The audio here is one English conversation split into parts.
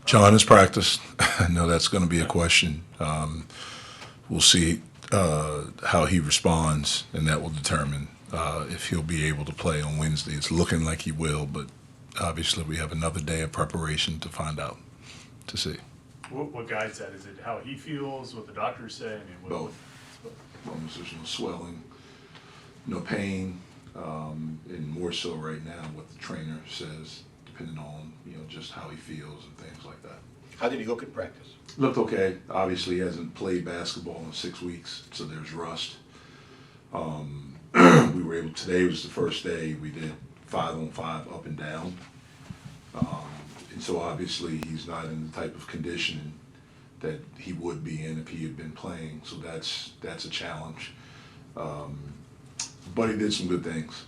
John has practiced. I know that's going to be a question. We'll see how he responds, and that will determine if he'll be able to play on Wednesday. It's looking like he will, but obviously we have another day of preparation to find out, to see. What guides that? Is it how he feels, what the doctors say? I mean, Both. As long as there's no swelling, no pain, and more so right now what the trainer says, depending on just how he feels and things like that. How did he look at practice? Looked okay. Obviously, he hasn't played basketball in 6 weeks, so there's rust. We were able. Today was the first day we did 5-on-5 up and down, and so obviously he's not in the type of conditioning that he would be in if he had been playing. So that's a challenge. But he did some good things.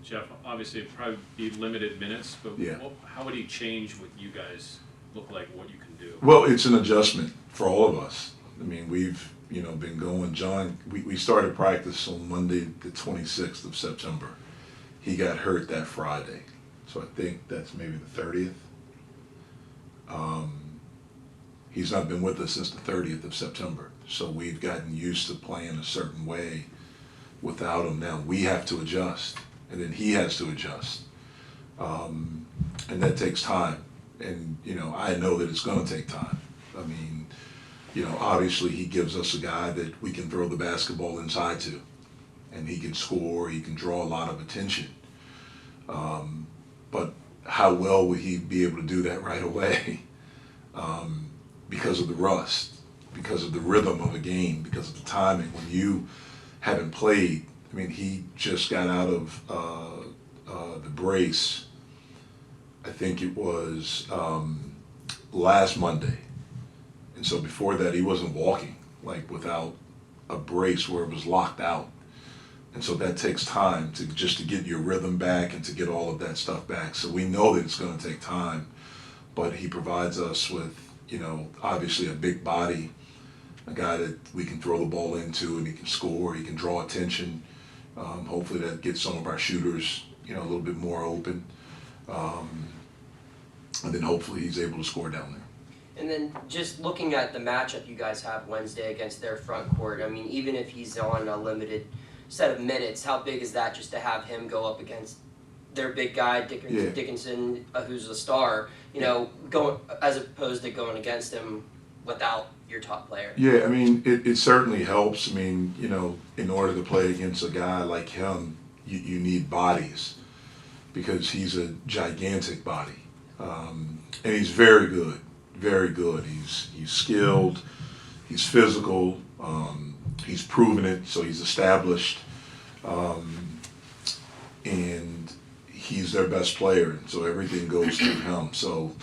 Jeff, obviously it'd probably be limited minutes, but Yeah. how would he change what you guys look like, what you can do? Well, it's an adjustment for all of us. I mean, we've been going. John, we started practice on Monday, the 26th of September. He got hurt that Friday, so I think that's maybe the 30th. He's not been with us since the 30th of September, so we've gotten used to playing a certain way without him. Now we have to adjust, and then he has to adjust, and that takes time. And I know that it's going to take time. I mean, obviously he gives us a guy that we can throw the basketball inside to, and he can score. He can draw a lot of attention. But how well will he be able to do that right away? Because of the rust, because of the rhythm of a game, because of the timing. When you haven't played, I mean, he just got out of the brace. I think it was last Monday. And so before that, he wasn't walking, like without a brace where it was locked out. And so that takes time to get your rhythm back and to get all of that stuff back. So we know that it's going to take time, but he provides us with, obviously a big body, a guy that we can throw the ball into and he can score, he can draw attention. Hopefully that gets some of our shooters, a little bit more open. And then hopefully he's able to score down there. And then just looking at the matchup you guys have Wednesday against their front court, I mean, even if he's on a limited set of minutes, how big is that just to have him go up against their big guy, Dickinson, who's a star, going as opposed to going against him without your top player? Yeah, I mean, it certainly helps. I mean, in order to play against a guy like him, you need bodies because he's a gigantic body. And he's very good, very good. He's skilled, he's physical, he's proven it, so he's established, and he's their best player, and so everything goes through him. So,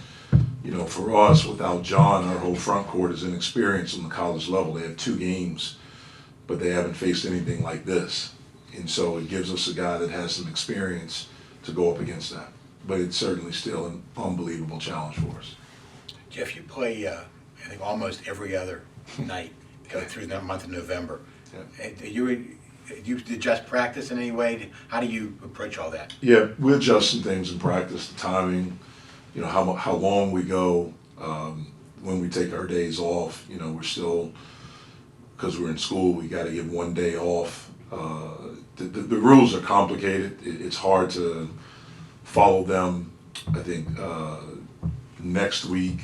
for us, without John, our whole front court is inexperienced on the college level. They have 2 games, but they haven't faced anything like this. And so it gives us a guy that has some experience to go up against that. But it's certainly still an unbelievable challenge for us. Jeff, you play, I think, almost every other night going through the month of November. Yeah. Do you adjust practice in any way? How do you approach all that? Yeah, we adjust some things in practice, the timing, how long we go, when we take our days off. We're still, because we're in school, we got to give 1 day off. The rules are complicated. It's hard to follow them. I think next week,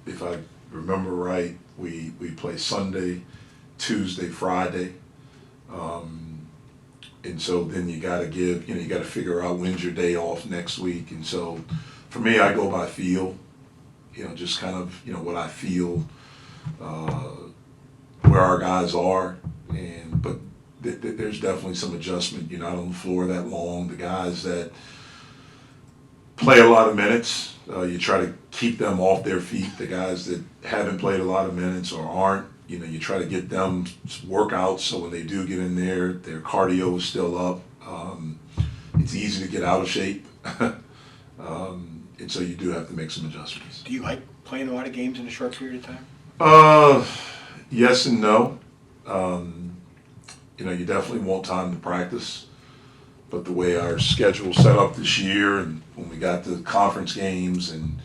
if I remember right, we play Sunday, Tuesday, Friday. And so then you got to you got to figure out when's your day off next week. And so for me, I go by feel, just kind of, what I feel, where our guys are. But there's definitely some adjustment. You're not on the floor that long. The guys that play a lot of minutes, you try to keep them off their feet. The guys that haven't played a lot of minutes or aren't, you try to get them workouts so when they do get in there, their cardio is still up. It's easy to get out of shape. And so you do have to make some adjustments. Do you like playing a lot of games in a short period of time? Yes and no. You definitely want time to practice. But the way our schedule set up this year, and when we got the conference games, and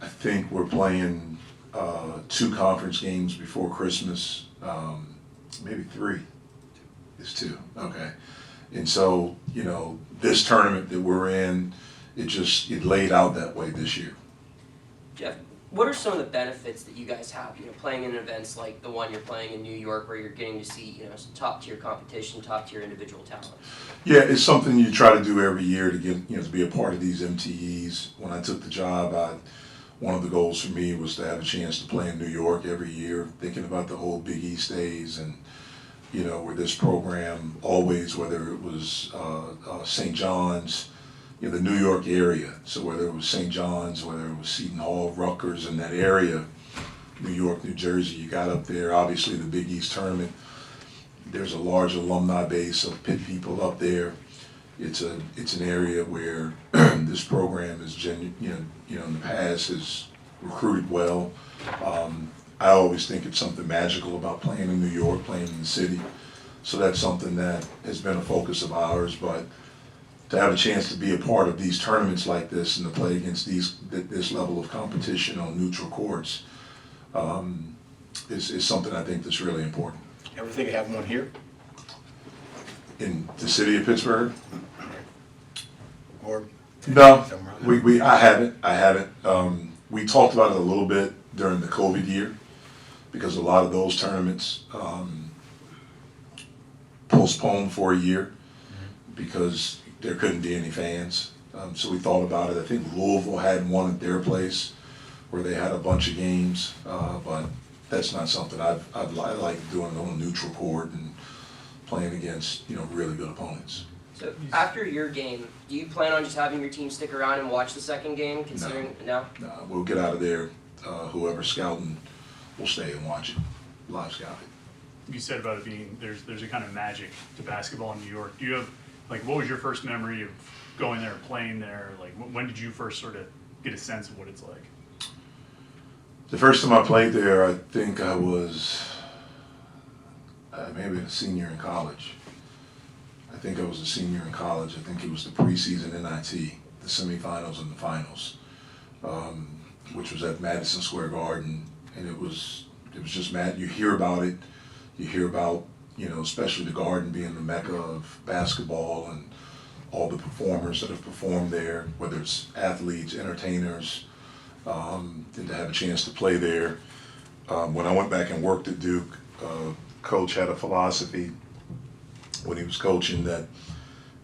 I think we're playing 2 conference games before Christmas, maybe 3. It's 2, okay. And so, you know, this tournament that we're in, it laid out that way this year. Jeff, what are some of the benefits that you guys have, you know, playing in events like the one you're playing in New York, where you're getting to see, you know, some top-tier competition, top-tier individual talent? Yeah, it's something you try to do every year to get, you know, to be a part of these MTEs. When I took the job, one of the goals for me was to have a chance to play in New York every year, thinking about the old Big East days and, you know, where this program always, whether it was St. John's, you know, the New York area, so whether it was St. John's, whether it was Seton Hall, Rutgers, in that area, New York, New Jersey, you got up there, obviously the Big East tournament, there's a large alumni base of Pitt people up there. It's an area where this program is in the past has recruited well. I always think it's something magical about playing in New York, playing in the city. So that's something that has been a focus of ours. But to have a chance to be a part of these tournaments like this and to play against this level of competition on neutral courts is something I think that's really important. Ever think of having one here? In the city of Pittsburgh? Or No, somewhere else? I haven't. We talked about it a little bit during the COVID year because a lot of those tournaments postponed for a year because there couldn't be any fans. So we thought about it. I think Louisville had one at their place where they had a bunch of games, but that's not something I like doing on a neutral court and playing against, you know, really good opponents. So after your game, do you plan on just having your team stick around and watch the second game, considering, no? We'll get out of there. Whoever's scouting will stay and watch it, live scout it. You said about it being, there's a kind of magic to basketball in New York. Do you have, like, what was your first memory of going there, playing there? Like, when did you first sort of get a sense of what it's like? The first time I played there, I think I was maybe a senior in college. I think I think it was the preseason NIT, the semifinals and the finals, which was at Madison Square Garden, and it was just mad. You hear about it, you know, especially the Garden being the mecca of basketball and all the performers that have performed there, whether it's athletes, entertainers, and to have a chance to play there. When I went back and worked at Duke, Coach had a philosophy when he was coaching that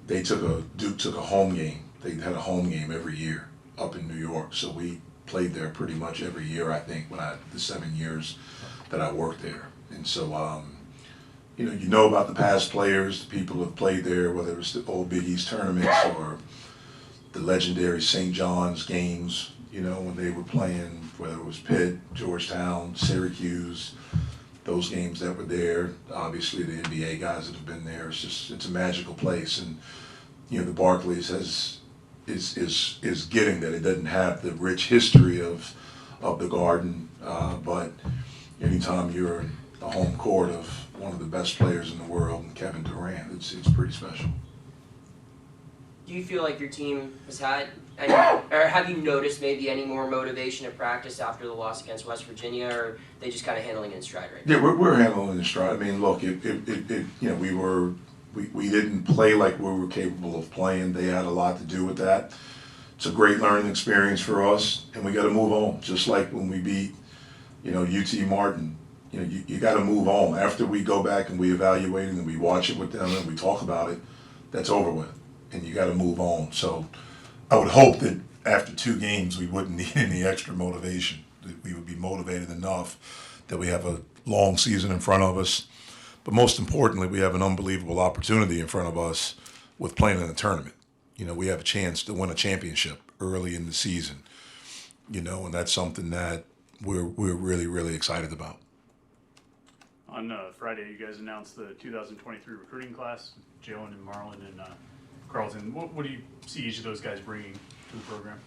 Duke took a home game. They had a home game every year up in New York. So we played there pretty much every year, I think, the 7 years that I worked there. And so, you know about the past players, the people who have played there, whether it was the old Big East tournaments or the legendary St. John's games, you know, when they were playing, whether it was Pitt, Georgetown, Syracuse, those games that were there, obviously the NBA guys that have been there. It's a magical place, and you know the Barclays is getting that. It doesn't have the rich history of the Garden, but anytime you're the home court of one of the best players in the world, Kevin Durant, it's pretty special. Do you feel like your team has had any, or have you noticed maybe any more motivation at practice after the loss against West Virginia, or are they just kind of handling it in stride right now? Yeah, we're handling it in stride. I mean, look, you know, we didn't play like we were capable of playing. They had a lot to do with that. It's a great learning experience for us, and we got to move on. Just like when we beat, you know, UT Martin, you know, you got to move on. After we go back and we evaluate it and we watch it with them and we talk about it, that's over with, and you got to move on. So I would hope that after 2 games we wouldn't need any extra motivation. That we would be motivated enough that we have a long season in front of us. But most importantly, we have an unbelievable opportunity in front of us with playing in a tournament. You know, we have a chance to win a championship early in the season, you know, and that's something that we're really, really excited about. On Friday, you guys announced the 2023 recruiting class, Jalen and Marlon and Carlton. What do you see each of those guys bringing to the program?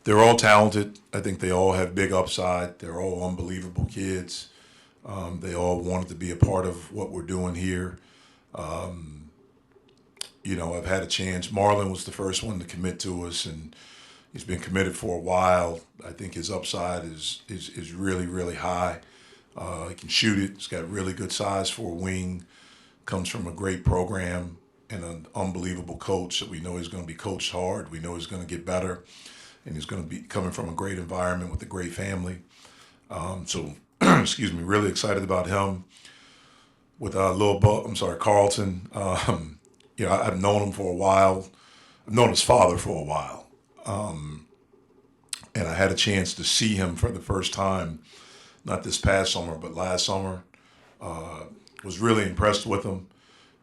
They're all talented. I think they all have big upside. They're all unbelievable kids. They all wanted to be a part of what we're doing here. You know, I've had a chance. Marlon was the first one to commit to us, and He's been committed for a while. I think his upside is really, really high. He can shoot it. He's got really good size for a wing. Comes from a great program and an unbelievable coach that we know he's going to be coached hard. We know he's going to get better, and he's going to be coming from a great environment with a great family. So, excuse me, really excited about him. With Carlton. I've known him for a while. I've known his father for a while. And I had a chance to see him for the first time, not this past summer, but last summer. Was really impressed with him.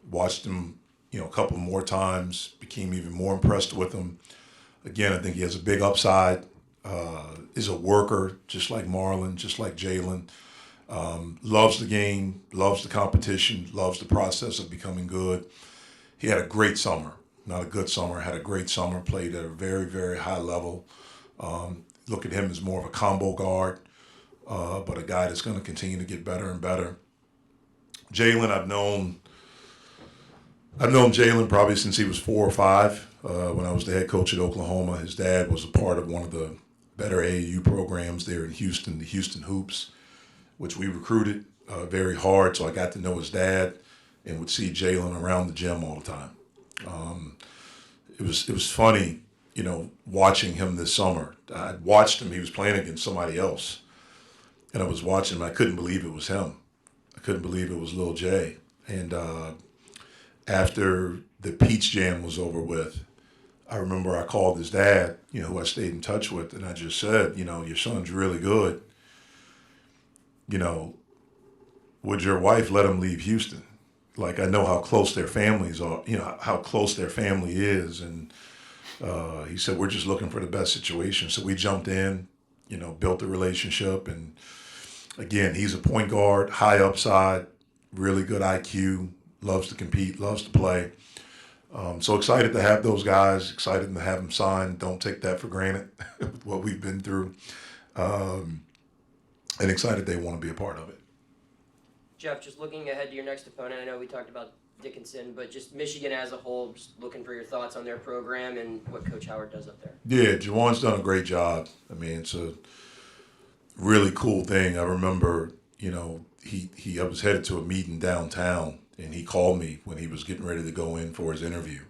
Watched him, a couple more times. Became even more impressed with him. Again, I think he has a big upside. Is a worker, just like Marlon, just like Jalen. Loves the game, loves the competition, loves the process of becoming good. He had a great summer. Not a good summer, had a great summer, played at a very, very high level. Look at him as more of a combo guard, but a guy that's going to continue to get better and better. Jalen, I've known Jalen probably since he was 4 or 5. When I was the head coach at Oklahoma, his dad was a part of one of the better AAU programs there in Houston, the Houston Hoops, which we recruited very hard. So I got to know his dad and would see Jalen around the gym all the time. It was funny, watching him this summer. I watched him. He was playing against somebody else, and I was watching him. I couldn't believe it was him. I couldn't believe it was Lil J. And after the Peach Jam was over with, I remember I called his dad, who I stayed in touch with, and I just said, your son's really good. Would your wife let him leave Houston? Like, I know how close their families are, how close their family is. And he said, we're just looking for the best situation. So we jumped in, built a relationship. And again, he's a point guard, high upside, really good IQ, loves to compete, loves to play. So excited to have those guys, excited to have them signed. Don't take that for granted, what we've been through. And excited they want to be a part of it. Jeff, just looking ahead to your next opponent, I know we talked about Dickinson, but just Michigan as a whole, just looking for your thoughts on their program and what Coach Howard does up there. Yeah, Juwan's done a great job. I mean, it's a really cool thing. I remember, I was headed to a meeting downtown, and he called me when he was getting ready to go in for his interview.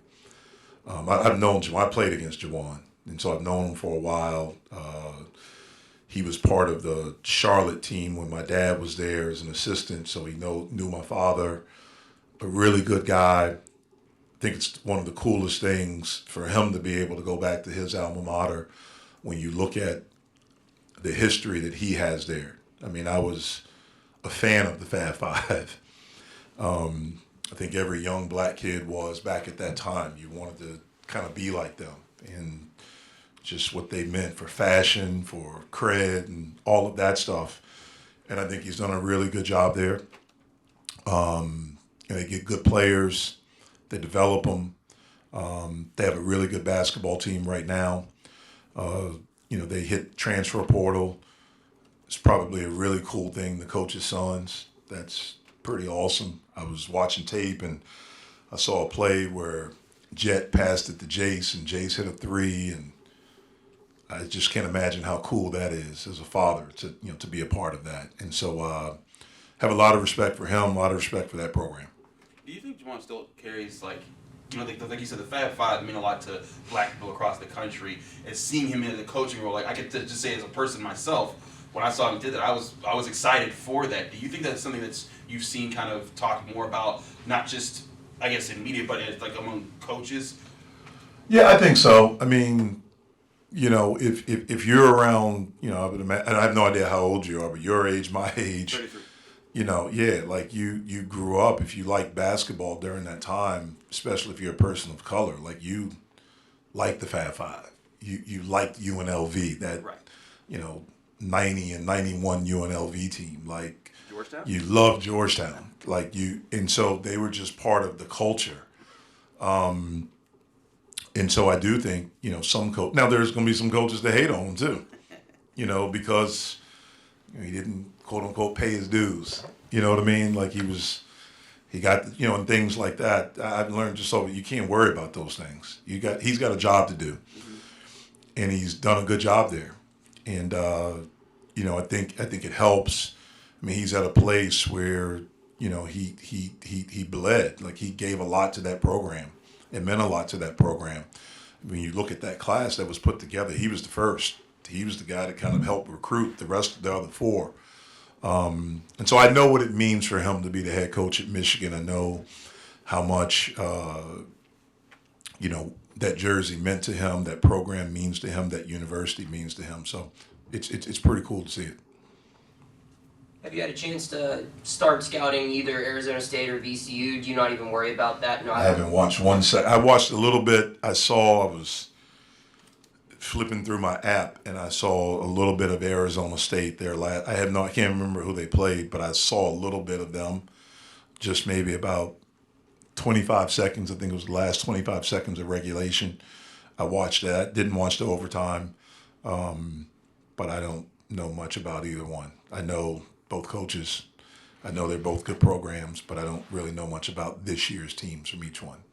I've known Juwan. I played against Juwan, and so I've known him for a while. He was part of the Charlotte team when my dad was there as an assistant, so he knew my father. A really good guy. I think it's one of the coolest things for him to be able to go back to his alma mater when you look at the history that he has there. I mean, I was a fan of the Fab Five. I think every young black kid was back at that time. You wanted to kind of be like them. And just what they meant for fashion, for cred, and all of that stuff. And I think he's done a really good job there. And they get good players. They develop them. They have a really good basketball team right now. They hit transfer portal. It's probably a really cool thing, the coach's sons. That's pretty awesome. I was watching tape, and I saw a play where Jet passed it to Jace, and Jace hit a 3, and I just can't imagine how cool that is as a father to be a part of that. And so have a lot of respect for him, a lot of respect for that program. Do you think Juwan still carries, like you said, the Fab Five mean a lot to black people across the country, and seeing him in the coaching role, like I could just say as a person myself, when I saw him did that, I was excited for that. Do you think that's something that's you've seen kind of talk more about, not just, I guess, in media, but as, like among coaches? Yeah, I think so. I mean, if you're around, I would imagine, and I have no idea how old you are, but your age, my age, 33. Like you grew up, if you liked basketball during that time, especially if you're a person of color, like you liked the Fab Five. You liked UNLV, that, right. 90 and 91 UNLV team. Like, Georgetown? You loved Georgetown. And so they were just part of the culture. And so I do think, some now there's going to be some coaches that hate on him too, because he didn't, quote unquote, pay his dues. You know what I mean? Like he got, and things like that. I've learned just so you can't worry about those things. He's got a job to do. Mm-hmm. and he's done a good job there. And I think it helps. I mean, he's at a place where he bled, like he gave a lot to that program. It meant a lot to that program. When you look at that class that was put together, he was the first. He was the guy that kind of helped recruit the rest of the other four. And so I know what it means for him to be the head coach at Michigan. I know how much that jersey meant to him, that program means to him, that university means to him. So it's pretty cool to see it. Have you had a chance to start scouting either Arizona State or VCU? Do you not even worry about that? No, I haven't watched one sec. I watched a little bit. I was flipping through my app and I saw a little bit of Arizona State there last. I can't remember who they played, but I saw a little bit of them. Just maybe about 25 seconds. I think it was the last 25 seconds of regulation. I watched that. Didn't watch the overtime, but I don't know much about either one. I know both coaches. I know they're both good programs, but I don't really know much about this year's teams from each one.